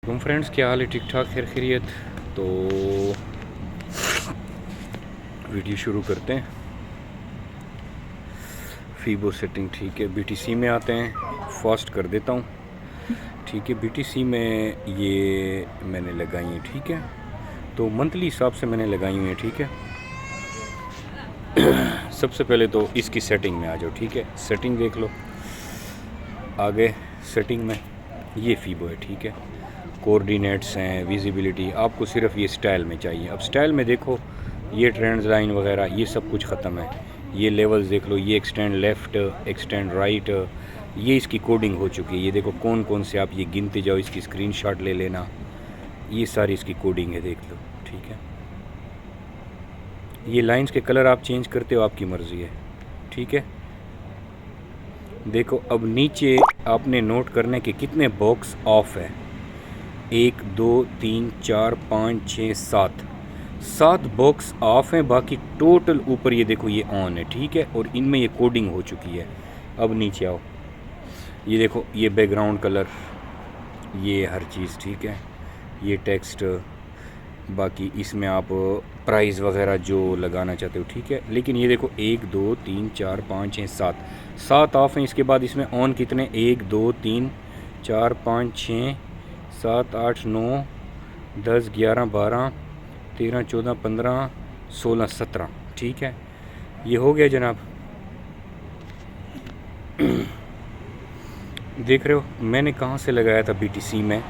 तुम फ्रेंड्स, क्या हाल है? ठीक ठाक, खैर खैरियत। तो वीडियो शुरू करते हैं। फीबो सेटिंग ठीक है, बीटीसी में आते हैं। फास्ट कर देता हूँ, ठीक है। बीटीसी में ये मैंने लगाई है, ठीक है। तो मंथली हिसाब से मैंने लगाई हुई है, ठीक है। सबसे पहले तो इसकी सेटिंग में आ जाओ, ठीक है। सेटिंग देख लो, आगे सेटिंग में ये फीबो है, ठीक है। कोऑर्डिनेट्स हैं, विजिबिलिटी, आपको सिर्फ ये स्टाइल में चाहिए। अब स्टाइल में देखो, ये ट्रेंड्स लाइन वगैरह ये सब कुछ ख़त्म है। ये लेवल्स देख लो, ये एक्सटेंड लेफ़्ट, एक्सटेंड राइट, ये इसकी कोडिंग हो चुकी है। ये देखो कौन कौन से, आप ये गिनते जाओ, इसकी स्क्रीनशॉट ले लेना। ये सारी इसकी कोडिंग है, देख लो, ठीक है। ये लाइंस के कलर आप चेंज करते हो, आपकी मर्ज़ी है, ठीक है। देखो अब नीचे आपने नोट करने के कितने बॉक्स ऑफ है। 1 2 3 4 5 6 7 बॉक्स ऑफ हैं, बाकी टोटल ऊपर ये देखो ये ऑन है, ठीक है। और इनमें ये कोडिंग हो चुकी है। अब नीचे आओ, ये देखो ये बैकग्राउंड कलर, ये हर चीज़, ठीक है। ये टेक्स्ट, बाकी इसमें आप प्राइस वगैरह जो लगाना चाहते हो, ठीक है। लेकिन ये देखो 1 2 3 4 5 6 7 ऑफ हैं। इसके बाद इसमें ऑन कितने, 1 2 3 4 5 6 7 8 9 10 11 12 13 14 15 16 17, ठीक है। ये हो गया जनाब। देख रहे हो मैंने कहाँ से लगाया था बीटीसी में।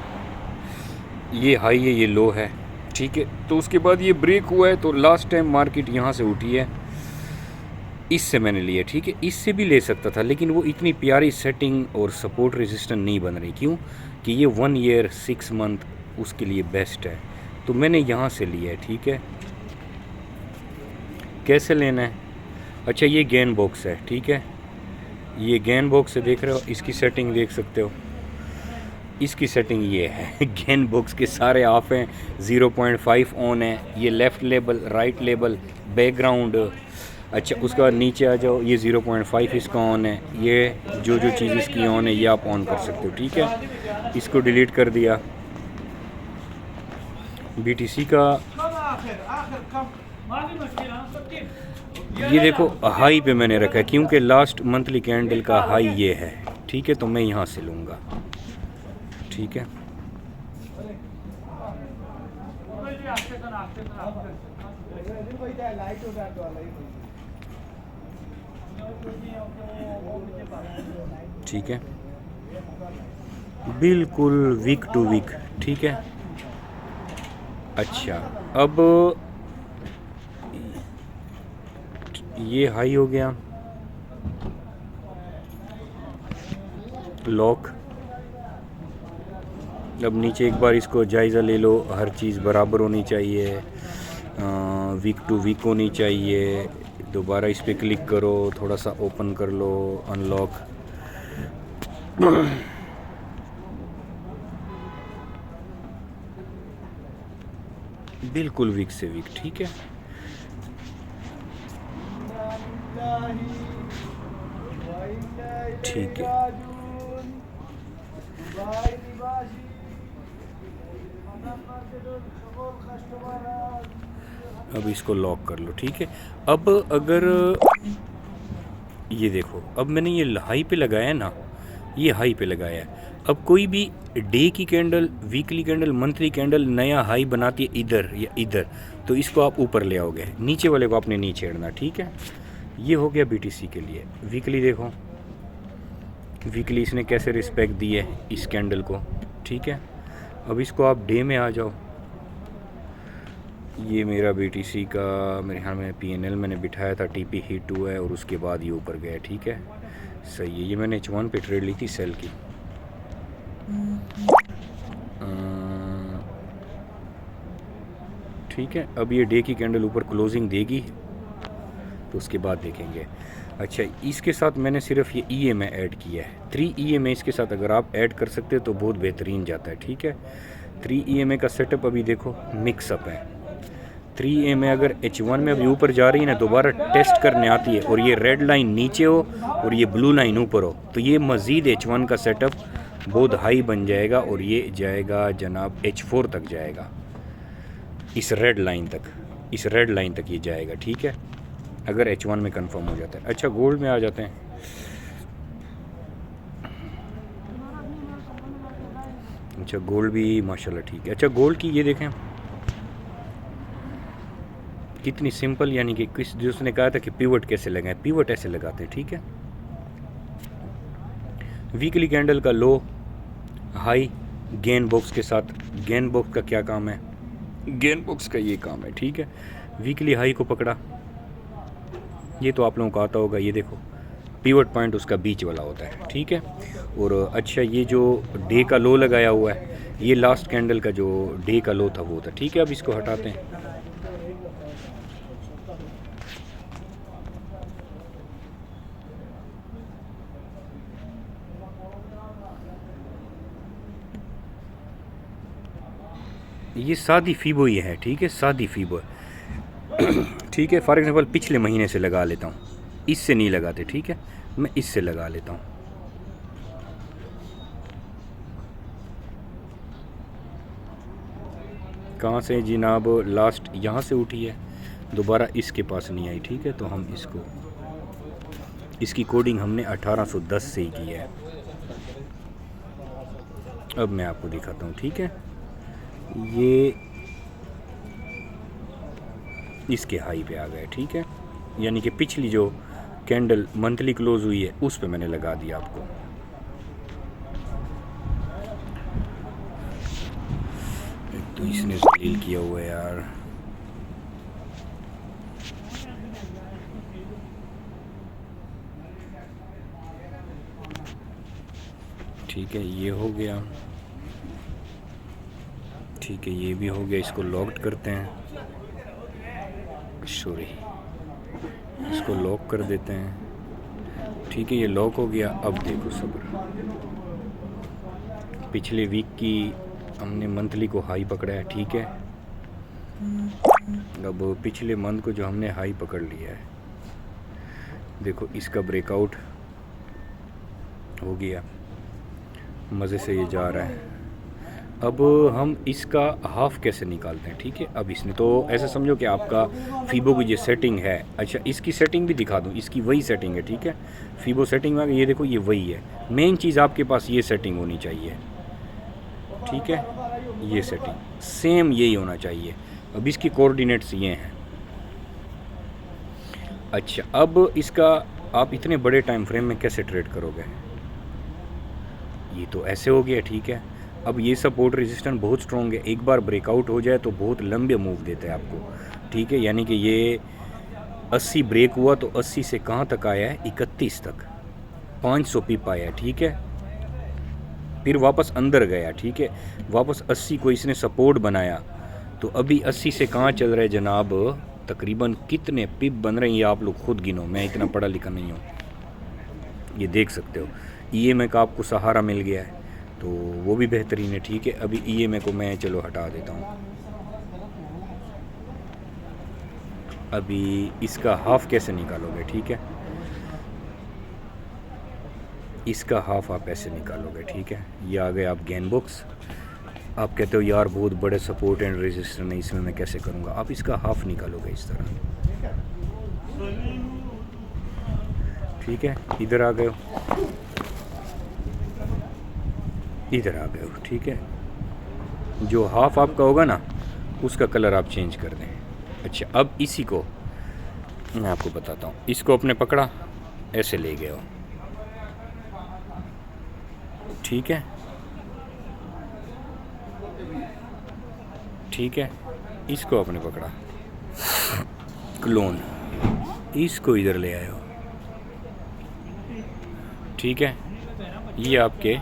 ये हाई है, ये लो है, ठीक है। तो उसके बाद ये ब्रेक हुआ है, तो लास्ट टाइम मार्केट यहाँ से उठी है, इससे मैंने लिया, ठीक है। इससे भी ले सकता था, लेकिन वो इतनी प्यारी सेटिंग और सपोर्ट रेजिस्टेंस नहीं बन रही। क्यों कि ये 1 ईयर 6 मंथ उसके लिए बेस्ट है, तो मैंने यहाँ से लिया है, ठीक है। कैसे लेना है? अच्छा, ये गेन बॉक्स है, ठीक है। ये गेन बॉक्स है, देख रहे हो, इसकी सेटिंग देख सकते हो। इसकी सेटिंग ये है गेन बॉक्स के सारे ऑफ हैं, 0.5 ऑन है। ये left label, right label, background. अच्छा, उसके बाद नीचे आ जाओ, ये 0.5 इसका ऑन है। ये जो जो चीज़ इसकी ऑन है ये आप ऑन कर सकते हो, ठीक है। इसको डिलीट कर दिया। बीटीसी का ये देखो हाई पे मैंने रखा है, क्योंकि लास्ट मंथली कैंडल का हाई ये है, ठीक है। तो मैं यहाँ से लूँगा, ठीक है। ठीक है, बिल्कुल वीक टू वीक, ठीक है। अच्छा, अब ये हाई हो गया, लॉक। अब नीचे एक बार इसको जायज़ा ले लो, हर चीज़ बराबर होनी चाहिए, वीक टू वीक होनी चाहिए। दोबारा इस पर क्लिक करो, थोड़ा सा ओपन कर लो, अनलॉक। बिल्कुल वीक से वीक, ठीक है। ठीक है, अब इसको लॉक कर लो, ठीक है। अब अगर ये देखो, अब मैंने ये हाई पे लगाया है ना, ये हाई पे लगाया है। अब कोई भी डे की candle, weekly candle, monthly candle नया हाई बनाती है इधर या इधर, तो इसको आप ऊपर ले आओगे, नीचे वाले को आपने नहीं छेड़ना, ठीक है। ये हो गया बीटीसी के लिए। वीकली देखो, वीकली इसने कैसे रिस्पेक्ट दी है इस कैंडल को, ठीक है। अब इसको आप डे में आ जाओ। ये मेरा बीटीसी का मेरे ख्याल में पीएनएल मैंने बिठाया था, टीपी हीट 2 है, और उसके बाद ये ऊपर गया, ठीक है। सही है। ये मैंने H1 पे ट्रेड ली थी सेल की। ठीक है, अब ये डे की कैंडल ऊपर क्लोजिंग देगी, तो उसके बाद देखेंगे। अच्छा, इसके साथ मैंने सिर्फ ये EMA ऐड किया है, 3 EMA इसके साथ अगर आप ऐड कर सकते हो तो बहुत बेहतरीन जाता है, ठीक है। 3 EMA का सेटअप अभी देखो मिक्सअप है। 3 EMA अगर H1 में अभी ऊपर जा रही है ना, दोबारा टेस्ट करने आती है, और ये रेड लाइन नीचे हो और ये ब्लू लाइन ऊपर हो, तो ये मज़ीद H1 का सेटअप बहुत हाई बन जाएगा और ये जाएगा जनाब H4 तक जाएगा, इस रेड लाइन तक, इस रेड लाइन तक ये जाएगा, ठीक है, अगर H1 में कंफर्म हो जाता है। अच्छा गोल्ड में आ जाते हैं। अच्छा गोल्ड भी माशाल्लाह ठीक है। अच्छा गोल्ड की ये देखें कितनी सिंपल, यानी कि किस जिसने कहा था कि पिवट कैसे लगाएं, पिवट ऐसे लगाते हैं, ठीक है। वीकली कैंडल का लो हाई गेन बॉक्स के साथ, गेन बॉक्स का क्या काम है, गेन बॉक्स का ये काम है, ठीक है। वीकली हाई को पकड़ा, ये तो आप लोगों को आता होगा, ये देखो पिवट पॉइंट उसका बीच वाला होता है, ठीक है। और अच्छा ये जो डे का लो लगाया हुआ है, ये लास्ट कैंडल का जो डे का लो था वो था, ठीक है। अब इसको हटाते हैं। ये सादी फीबो ही है, ठीक है, सादी फीबो ठीक है। फॉर एग्जांपल पिछले महीने से लगा लेता हूँ, इससे नहीं लगाते, ठीक है, मैं इससे लगा लेता हूँ। कहाँ से जनाब, लास्ट यहाँ से उठी है, दोबारा इसके पास नहीं आई, ठीक है। तो हम इसको, इसकी कोडिंग हमने 1810 से ही की है। अब मैं आपको दिखाता हूँ, ठीक है। ये इसके हाई पे आ गए, ठीक है, यानी कि पिछली जो कैंडल मंथली क्लोज हुई है उस पे मैंने लगा दिया आपको। तो इसने डील किया हुआ है यार, ठीक है, ये हो गया, ठीक है, ये भी हो गया। इसको लॉक करते हैं, सॉरी, इसको लॉक कर देते हैं, ठीक है, ये लॉक हो गया। अब देखो सब्र, पिछले वीक की हमने मंथली को हाई पकड़ा है, ठीक है। अब पिछले मंथ को जो हमने हाई पकड़ लिया है, देखो इसका ब्रेकआउट हो गया, मज़े से ये जा रहा है। अब हम इसका हाफ कैसे निकालते हैं, ठीक है। अब इसने तो ऐसा समझो कि आपका फीबो की जो सेटिंग है, अच्छा इसकी सेटिंग भी दिखा दूं, इसकी वही सेटिंग है, ठीक है। फीबो सेटिंग में ये देखो, ये वही है। मेन चीज़ आपके पास ये सेटिंग होनी चाहिए, ठीक है, ये सेटिंग सेम यही होना चाहिए। अब इसकी कोऑर्डिनेट्स ये हैं। अच्छा अब इसका आप इतने बड़े टाइम फ्रेम में कैसे ट्रेड करोगे, ये तो ऐसे हो गया, ठीक है। अब ये सपोर्ट रेजिस्टेंस बहुत स्ट्रॉन्ग है, एक बार ब्रेकआउट हो जाए तो बहुत लंबे मूव देते हैं आपको, ठीक है। यानी कि ये 80 ब्रेक हुआ तो 80 से कहाँ तक आया है, 31 तक, 500 पिप आया, ठीक है। फिर वापस अंदर गया, ठीक है, वापस 80 को इसने सपोर्ट बनाया। तो अभी 80 से कहाँ चल रहा है जनाब, तकरीबन कितने पिप बन रहे हैं ये आप लोग खुद गिनो, मैं इतना पढ़ा लिखा नहीं हूँ। ये देख सकते हो EMA का आपको सहारा मिल गया है, तो वो भी बेहतरीन है, ठीक है। अभी EMA को मैं चलो हटा देता हूँ। अभी इसका हाफ कैसे निकालोगे, ठीक है, इसका हाफ आप ऐसे निकालोगे, ठीक है। ये आ गए आप गेन बॉक्स, आप कहते हो यार बहुत बड़े सपोर्ट एंड रेजिस्टर नहीं, इसमें मैं कैसे करूँगा, आप इसका हाफ निकालोगे इस तरह, ठीक है। इधर आ गए हो, इधर आ गए हो, ठीक है। जो हाफ आपका होगा ना उसका कलर आप चेंज कर दें। अच्छा अब इसी को मैं आपको बताता हूँ, इसको अपने पकड़ा ऐसे ले गए हो, ठीक है, ठीक है। इसको आपने पकड़ा क्लोन, इसको इधर ले आए हो, ठीक है। ये आपके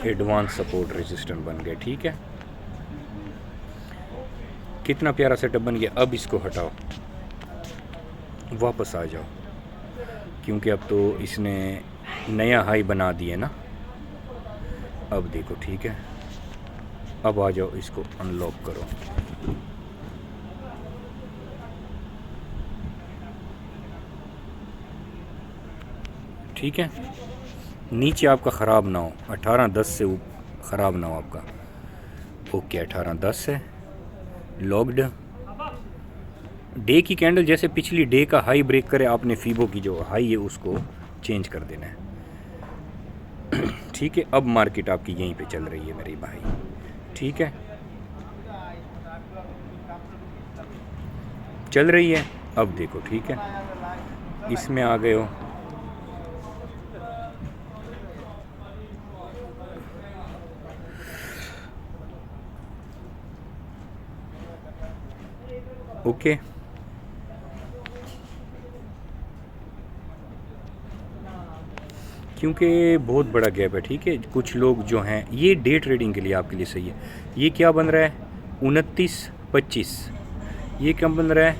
एडवांस सपोर्ट रेजिस्टेंस बन गए, ठीक है। कितना प्यारा सेटअप बन गया। अब इसको हटाओ, वापस आ जाओ, क्योंकि अब तो इसने नया हाई बना दिया ना। अब देखो, ठीक है, अब आ जाओ, इसको अनलॉक करो, ठीक है। नीचे आपका ख़राब ना हो, 18.10 से ख़राब ना हो आपका। ओके 18.10 है, लॉक्ड। डे की कैंडल जैसे पिछली डे का हाई ब्रेक करे, आपने फीबो की जो हाई है उसको चेंज कर देना है। ठीक है, अब मार्केट आपकी यहीं पे चल रही है मेरे भाई। ठीक है, चल रही है। अब देखो, ठीक है, इसमें आ गए हो। ओके, क्योंकि बहुत बड़ा गैप है। ठीक है, कुछ लोग जो हैं, ये डे ट्रेडिंग के लिए आपके लिए सही है। ये क्या बन रहा है 29.25, ये क्या बन रहा है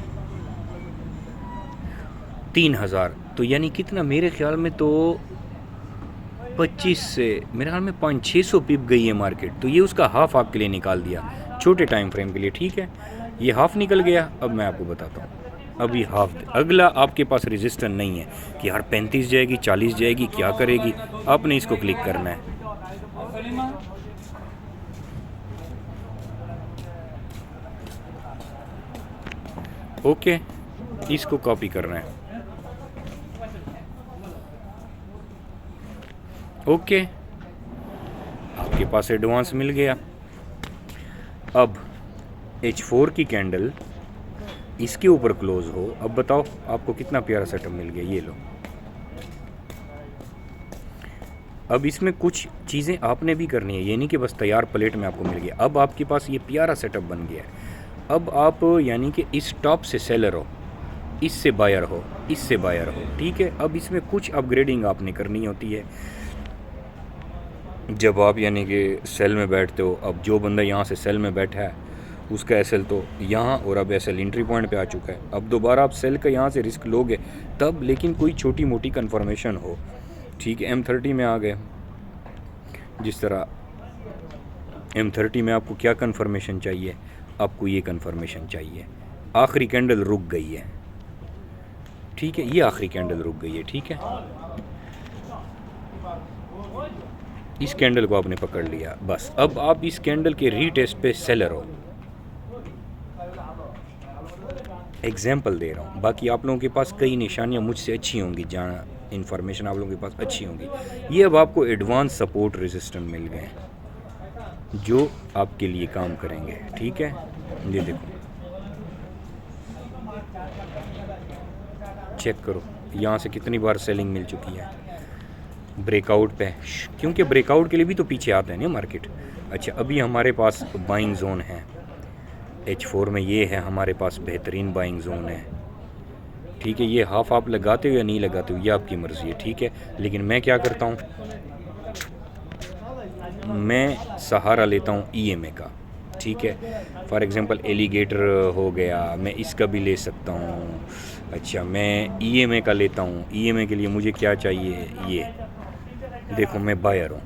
3000, तो यानी कितना, मेरे ख्याल में तो 25 से मेरे ख्याल में 500-600 पिप गई है मार्केट। तो ये उसका हाफ आपके लिए निकाल दिया छोटे टाइम फ्रेम के लिए। ठीक है, ये हाफ निकल गया। अब मैं आपको बताता हूँ, अभी हाफ अगला आपके पास रेजिस्टेंस नहीं है कि हर 35 जाएगी, 40 जाएगी, क्या करेगी। आपने इसको क्लिक करना है। ओके, इसको कॉपी करना है। ओके, आपके पास एडवांस मिल गया। अब H4 की कैंडल इसके ऊपर क्लोज हो। अब बताओ आपको कितना प्यारा सेटअप मिल गया। ये लो, अब इसमें कुछ चीज़ें आपने भी करनी है, ये नहीं कि बस तैयार प्लेट में आपको मिल गया। अब आपके पास ये प्यारा सेटअप बन गया है। अब आप यानी कि इस टॉप से सेलर हो, इससे बायर हो, इससे बायर हो। ठीक है, अब इसमें कुछ अपग्रेडिंग आपने करनी होती है। जब आप यानी कि सेल में बैठते हो, अब जो बंदा यहाँ से सेल में बैठा है उसका एसएल तो यहाँ, और अब एसएल एंट्री पॉइंट पे आ चुका है। अब दोबारा आप सेल का यहाँ से रिस्क लोगे तब, लेकिन कोई छोटी मोटी कन्फर्मेशन हो। ठीक है, M30 में आ गए। जिस तरह M30 में आपको क्या कन्फर्मेशन चाहिए, आपको ये कन्फर्मेशन चाहिए। आखिरी कैंडल रुक गई है। ठीक है, ये आखिरी कैंडल रुक गई है। ठीक है, इस कैंडल को आपने पकड़ लिया, बस। अब आप इस कैंडल के रीटेस्ट पे सेलर हो। एग्जाम्पल दे रहा हूँ, बाकी आप लोगों के पास कई निशानियाँ मुझसे अच्छी होंगी, जहाँ इन्फॉर्मेशन आप लोगों के पास अच्छी होंगी। ये अब आपको एडवांस सपोर्ट रेजिस्टेंस मिल गए जो आपके लिए काम करेंगे। ठीक है, ये देखो, चेक करो यहाँ से कितनी बार सेलिंग मिल चुकी है ब्रेकआउट पे, क्योंकि ब्रेकआउट के लिए भी तो पीछे आता है ना मार्केट। अच्छा, अभी हमारे पास बाइंग जोन है H4 में, ये है हमारे पास बेहतरीन बाइंग जोन है। ठीक है, ये हाफ आप लगाते हो या नहीं लगाते हो ये आपकी मर्ज़ी है। ठीक है, लेकिन मैं क्या करता हूँ, मैं सहारा लेता हूँ EMA का। ठीक है, फॉर एग्ज़ाम्पल एलिगेटर हो गया, मैं इसका भी ले सकता हूँ। अच्छा, मैं EMA का लेता हूँ। EMA के लिए मुझे क्या चाहिए, ये देखो, मैं बायर हूँ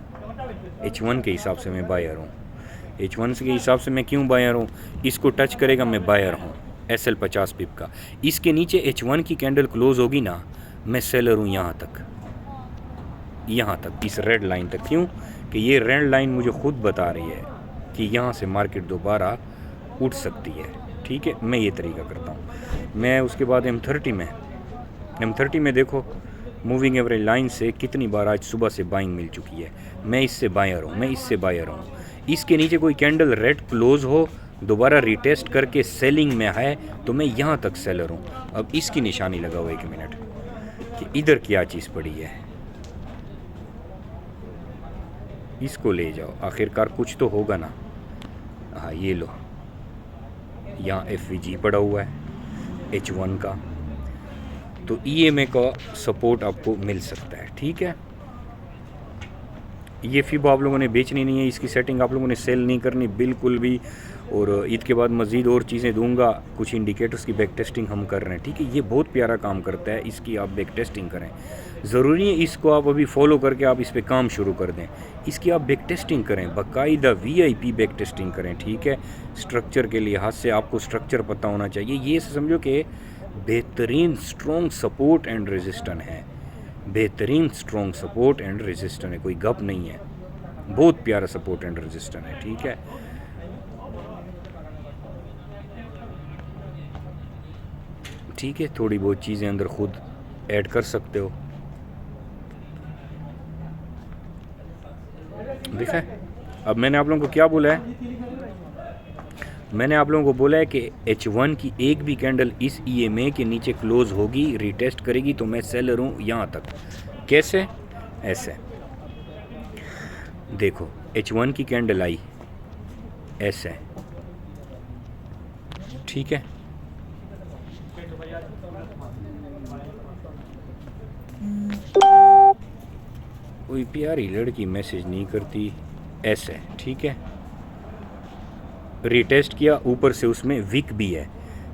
H1 के हिसाब से, मैं बायर हूँ H1 के हिसाब से। मैं क्यों बायर हूँ, इसको टच करेगा मैं बायर हूँ SL 50 पिप का। इसके नीचे H1 की कैंडल क्लोज होगी ना, मैं सेलर हूँ यहाँ तक, यहाँ तक, इस रेड लाइन तक। क्यों कि ये रेड लाइन मुझे खुद बता रही है कि यहाँ से मार्केट दोबारा उठ सकती है। ठीक है, मैं ये तरीका करता हूँ। मैं उसके बाद M30 में देखो मूविंग एवरेज लाइन से कितनी बार आज सुबह से बाइंग मिल चुकी है। मैं इससे बायर हूँ, मैं इससे बायर हूँ। इसके नीचे कोई कैंडल रेड क्लोज हो, दोबारा रिटेस्ट करके सेलिंग में है, तो मैं यहाँ तक सेलर हूँ। अब इसकी निशानी लगाओ 1 मिनट कि इधर क्या चीज़ पड़ी है, इसको ले जाओ, आखिरकार कुछ तो होगा ना। हाँ, ये लो, यहाँ FVG पड़ा हुआ है H1 का, तो EMA का सपोर्ट आपको मिल सकता है। ठीक है, ये फिब आप लोगों ने बेचनी नहीं है, इसकी सेटिंग आप लोगों ने सेल नहीं करनी बिल्कुल भी। और ईद के बाद मज़ीद और चीज़ें दूंगा, कुछ इंडिकेटर्स की बैक टेस्टिंग हम कर रहे हैं। ठीक है, ये बहुत प्यारा काम करता है, इसकी आप बैक टेस्टिंग करें। ज़रूरी है इसको आप अभी फॉलो करके आप इस पर काम शुरू कर दें, इसकी आप बैक टेस्टिंग करें, बाकायदा VIP बैक टेस्टिंग करें। ठीक है, स्ट्रक्चर के लिहाज से आपको स्ट्रक्चर पता होना चाहिए। ये समझो कि बेहतरीन स्ट्रॉन्ग सपोर्ट एंड रेजिस्टेंस है। बेहतरीन स्ट्रॉन्ग सपोर्ट एंड रेजिस्टेंस है, कोई गप नहीं है, बहुत प्यारा सपोर्ट एंड रेजिस्टेंस है। ठीक है, ठीक है, थोड़ी बहुत चीज़ें अंदर खुद ऐड कर सकते हो। देखा है, अब मैंने आप लोगों को क्या बोला है, मैंने आप लोगों को बोला है कि H1 की एक भी कैंडल इस EMA के नीचे क्लोज होगी, रीटेस्ट करेगी तो मैं सेलर हूँ यहाँ तक। कैसे? ऐसे देखो, H1 की कैंडल आई ऐसे, ठीक है, कोई प्यारी लड़की मैसेज नहीं करती, ऐसे, ठीक है, रीटेस्ट किया, ऊपर से उसमें वीक भी है,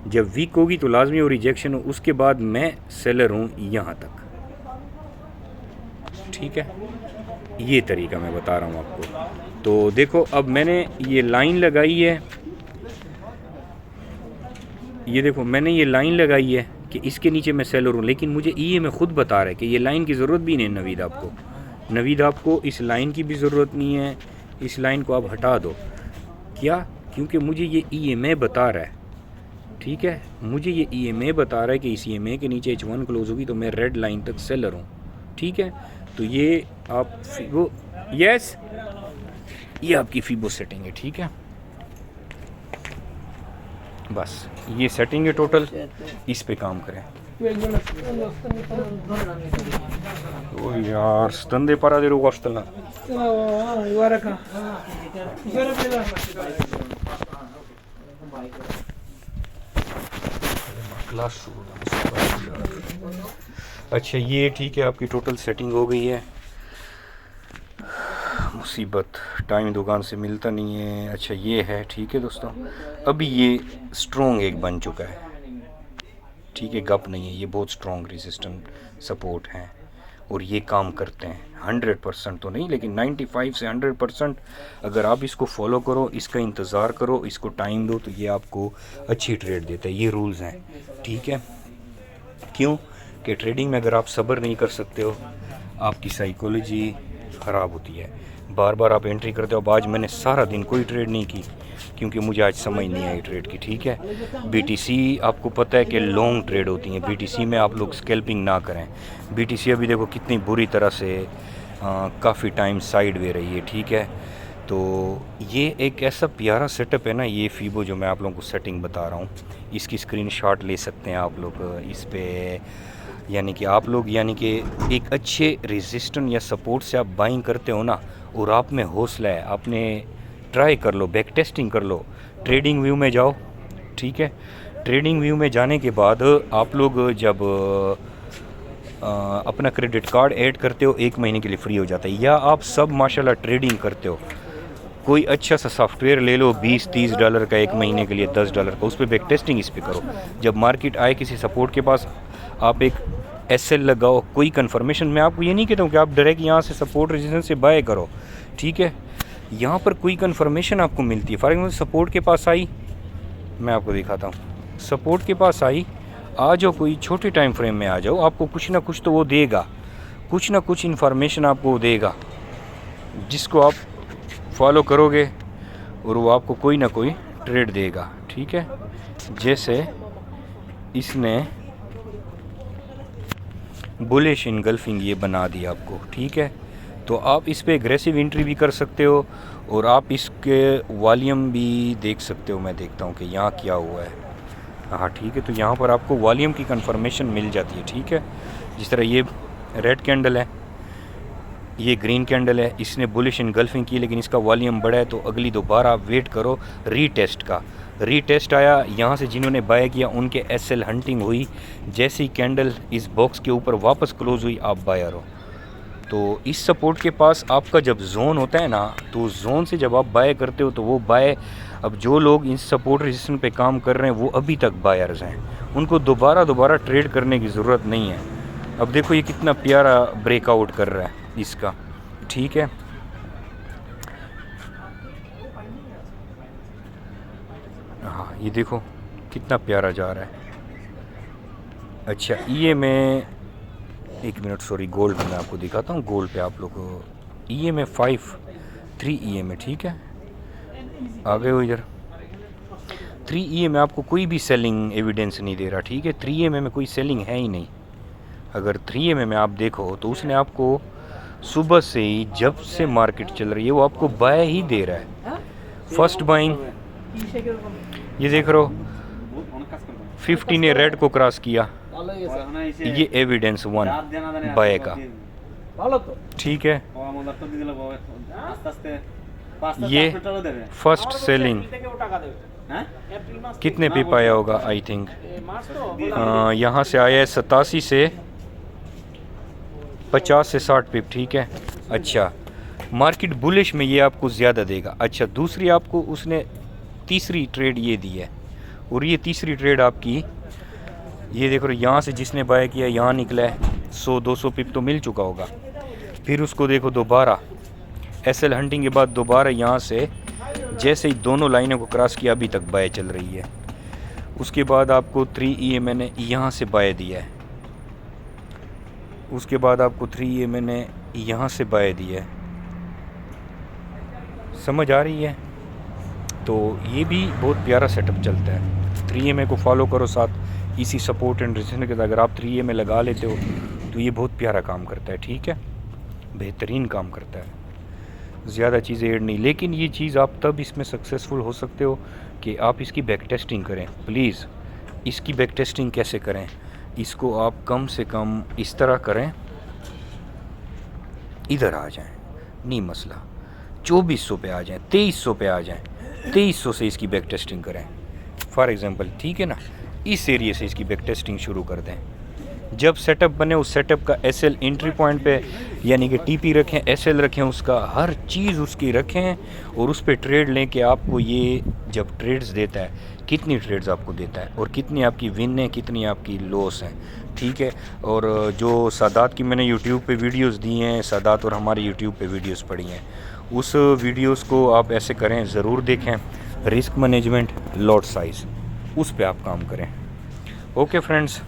जब वीक होगी तो लाजमी हो रिजेक्शन हो, उसके बाद मैं सेलर हूँ यहाँ तक। ठीक है, ये तरीका मैं बता रहा हूँ आपको। तो देखो, अब मैंने ये लाइन लगाई है, ये देखो मैंने ये लाइन लगाई है कि इसके नीचे मैं सेलर हूँ, लेकिन मुझे EMA खुद बता रहा है कि ये लाइन की ज़रूरत भी नहीं है। नवीद आपको इस लाइन की भी ज़रूरत नहीं है, इस लाइन को आप हटा दो। क्या? क्योंकि मुझे ये EMA बता रहा है, ठीक है, मुझे ये EMA बता रहा है कि इस EMA के नीचे H1 क्लोज होगी तो मैं रेड लाइन तक सेलर हूँ। ठीक है, तो ये आप फीबो, यस, ये आपकी फीबो सेटिंग है। ठीक है, बस ये सेटिंग है टोटल, इस पे काम करें। ओ यार स्तंदे पारा दे रो वास्तला अच्छा, ये ठीक है, आपकी टोटल सेटिंग हो गई है। मुसीबत, टाइम दुकान से मिलता नहीं है। अच्छा ये है, ठीक है दोस्तों, अभी ये स्ट्रॉन्ग एक बन चुका है। ठीक है, गप नहीं है, ये बहुत स्ट्रॉन्ग रेजिस्टेंट सपोर्ट हैं और ये काम करते हैं। 100% तो नहीं, लेकिन 95 से 100% अगर आप इसको फॉलो करो, इसका इंतज़ार करो, इसको टाइम दो, तो ये आपको अच्छी ट्रेड देता है। ये रूल्स हैं, ठीक है। क्यों कि ट्रेडिंग में अगर आप सब्र नहीं कर सकते हो, आपकी साइकोलॉजी ख़राब होती है। बार बार आप एंट्री करते हो। अब आज मैंने सारा दिन कोई ट्रेड नहीं की क्योंकि मुझे आज समझ नहीं आई ट्रेड की। ठीक है, BTC आपको पता है कि लॉन्ग ट्रेड होती हैं, BTC में आप लोग स्कैल्पिंग ना करें। BTC अभी देखो कितनी बुरी तरह से काफ़ी टाइम साइड वे रही है। ठीक है, तो ये एक ऐसा प्यारा सेटअप है ना, ये फीबो जो मैं आप लोगों को सेटिंग बता रहा हूँ, इसकी स्क्रीनशॉट ले सकते हैं आप लोग इस पे। यानी कि आप लोग, यानी कि एक अच्छे रेजिस्टेंस या सपोर्ट से आप बाइंग करते हो ना, और आप में हौसला है, आपने ट्राई कर लो, बैक टेस्टिंग कर लो, ट्रेडिंग व्यू में जाओ। ठीक है, ट्रेडिंग व्यू में जाने के बाद आप लोग जब अपना क्रेडिट कार्ड ऐड करते हो, 1 महीने के लिए फ्री हो जाता है। या आप सब माशाल्लाह ट्रेडिंग करते हो, कोई अच्छा सा सॉफ्टवेयर ले लो, $20-30 का 1 महीने के लिए, $10 का, उस पर बैक टेस्टिंग इस पर करो। जब मार्केट आए किसी सपोर्ट के पास, आप एक SL लगाओ, कोई कंफर्मेशन। मैं आपको ये नहीं कहता हूँ कि आप डायरेक्ट यहाँ से सपोर्ट रेजिस्टेंस से बाय करो। ठीक है, यहाँ पर कोई कंफर्मेशन आपको मिलती है। फॉर एग्जाम्पल सपोर्ट के पास आई, मैं आपको दिखाता हूँ, सपोर्ट के पास आई, आ जाओ, कोई छोटे टाइम फ्रेम में आ जाओ, आपको कुछ ना कुछ तो वो देगा, कुछ ना कुछ इन्फॉर्मेशन आपको देगा, जिसको आप फॉलो करोगे और वो आपको कोई ना कोई ट्रेड देगा। ठीक है, जैसे इसने बुलिश इनगल्फिंग ये बना दी आपको। ठीक है, तो आप इस पे एग्रेसिव एंट्री भी कर सकते हो और आप इसके वॉल्यूम भी देख सकते हो। मैं देखता हूँ कि यहाँ क्या हुआ है। हाँ ठीक है, तो यहाँ पर आपको वॉल्यूम की कंफर्मेशन मिल जाती है। ठीक है, जिस तरह ये रेड कैंडल है, ये ग्रीन कैंडल है, इसने बुलिश इनगल्फिंग की, लेकिन इसका वॉल्यूम बड़ा है, तो अगली दोबारा आप वेट करो रीटेस्ट का। रीटेस्ट आया, यहाँ से जिन्होंने बाय किया उनके SL हंटिंग हुई, जैसे ही कैंडल इस बॉक्स के ऊपर वापस क्लोज हुई, आप बायर हो। तो इस सपोर्ट के पास आपका जब जोन होता है ना, तो जोन से जब आप बाय करते हो तो वो बाय, अब जो लोग इस सपोर्ट रेजिस्टेंस पे काम कर रहे हैं वो अभी तक बायर्स हैं, उनको दोबारा ट्रेड करने की ज़रूरत नहीं है। अब देखो ये कितना प्यारा ब्रेकआउट कर रहा है इसका। ठीक है, हाँ ये देखो कितना प्यारा जा रहा है। अच्छा, ये मैं एक मिनट सॉरी, गोल्ड में मैं आपको दिखाता हूँ। गोल्ड पे आप लोग को EMA 3 EMA, ठीक है, आ गए हो इधर। 3 EMA आपको कोई भी सेलिंग एविडेंस नहीं दे रहा, ठीक है। 3 EMA में कोई सेलिंग है ही नहीं। अगर 3 EMA में आप देखो तो उसने आपको सुबह से ही, जब से मार्केट चल रही है, वो आपको बाय ही दे रहा है। फर्स्ट बाइंग ये देख रहे हो, 50 ने रेड को क्रॉस किया, ये एविडेंस 1 बाय का, ठीक है। ये फर्स्ट सेलिंग कितने पे पाया होगा, आई थिंक यहाँ से आया है 87 से 50 से 60 पिप, ठीक है। अच्छा, मार्केट बुलिश में ये आपको ज़्यादा देगा। अच्छा, दूसरी आपको उसने तीसरी ट्रेड ये दी है, और ये तीसरी ट्रेड आपकी, ये देखो यहाँ से जिसने बाय किया यहाँ निकला है 100-200 पिप तो मिल चुका होगा। फिर उसको देखो दोबारा SL हंटिंग के बाद दोबारा यहाँ से जैसे ही दोनों लाइनों को क्रॉस किया, अभी तक बाय चल रही है। उसके बाद आपको 3 EMA ने यहाँ से बाय दिया है, उसके बाद आपको 3 EMA ने यहाँ से बाय दिया है। समझ आ रही है? तो ये भी बहुत प्यारा सेटअप चलता है। 3 EMA को फॉलो करो साथ इसी सपोर्ट एंड रेजिस्टेंस के साथ। अगर आप 3 EMA लगा लेते हो तो ये बहुत प्यारा काम करता है, ठीक है, बेहतरीन काम करता है, ज़्यादा चीज़ें ऐड नहीं। लेकिन ये चीज़ आप तब इसमें सक्सेसफुल हो सकते हो कि आप इसकी बैक टेस्टिंग करें। प्लीज़ इसकी बैक टेस्टिंग कैसे करें, इसको आप कम से कम इस तरह करें, इधर आ जाएं, नहीं मसला, 2400 पे आ जाएं, 2300 पे आ जाएं, 2300 से इसकी बैक टेस्टिंग करें फॉर एग्ज़ाम्पल, ठीक है ना। इस एरिया से इसकी बैक टेस्टिंग शुरू कर दें। जब सेटअप बने उस सेटअप का SL एंट्री पॉइंट पे, यानी कि TP रखें, SL रखें, उसका हर चीज़ उसकी रखें, और उस पर ट्रेड लें कि आपको ये जब ट्रेड्स देता है कितनी ट्रेड्स आपको देता है, और कितनी आपकी विन है, कितनी आपकी लॉस है, ठीक है। और जो सादात की मैंने यूट्यूब पे वीडियोस दी हैं, सादात और हमारे यूट्यूब पे वीडियोस पड़ी हैं, उस वीडियोस को आप ऐसे करें, ज़रूर देखें। रिस्क मैनेजमेंट, लॉट साइज़, उस पे आप काम करें। Okay friends,